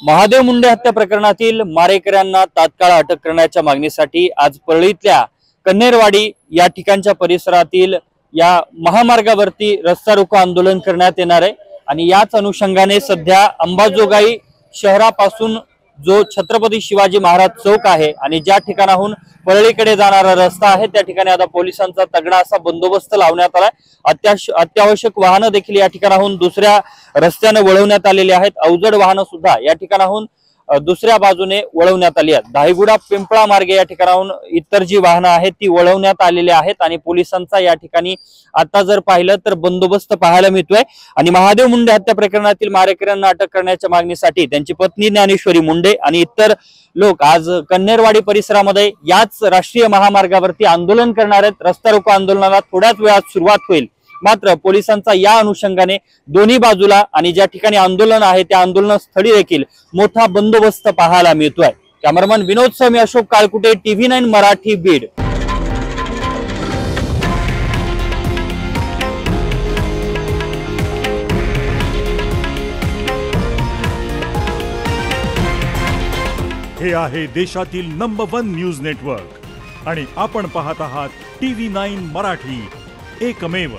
महादेव मुंडे हत्या प्रकरणातील मारेकऱ्यांना तात्काळ अटक करण्याच्या मागणीसाठी आज परळीतल्या कन्नेरवाडी या ठिकाणच्या परिसरातील या महामार्गावरती रस्ता रोको आंदोलन करण्यात येणार आहे। आणि याच अनुषंगाने सध्या अंबाजोगाई शहरापासून जो छत्रपती शिवाजी महाराज चौक आहे आणि ज्या ठिकाणाहून परळीकडे जाणारा रस्ता आहे त्या ठिकाणी आता पोलिसांचा तगडा असा बंदोबस्त लावण्यात आलाय। अत्यावश्यक वाहनं देखील या ठिकाणाहून दुसऱ्या रस्त्याने वळवण्यात आलेली आहेत। अवजड वाहनं सुद्धा या ठिकाणाहून दुसऱ्या बाजूने वळवण्यात आली आहेत। धायगुडा पिंपळा मार्गे या ठिकाणाहून इतर जी वाहनं आहेत ती वळवण्यात आलेली आहेत आणि पोलिसांचा या ठिकाणी आता जर पाहिलं तर बंदोबस्त पाहायला मिळतोय। आणि महादेव मुंडे हत्या प्रकरणातील मारेकऱ्यांना अटक करण्याच्या मागणीसाठी त्यांची पत्नी ज्ञानेश्वरी मुंडे आणि इतर लोक आज कन्नेरवाडी परिसरामध्ये याच राष्ट्रीय महामार्गावरती आंदोलन करणार आहेत। रस्ता रोको आंदोलनाला थोड्याच वेळात सुरुवात होईल, मात्र पोलिसांचा या अनुषंगाने दोन्ही बाजूला आणि ज्या ठिकाणी आंदोलन आहे त्या आंदोलनस्थळी देखील मोठा बंदोबस्त पाहायला मिळतोय। कॅमेरामन विनोद सह मी अशोक काळकुटे, TV9 मराठी, बीड। हे आहे देशातील नंबर 1 न्यूज नेटवर्क आणि आपण पाहत आहात TV9 मराठी, एकमेव।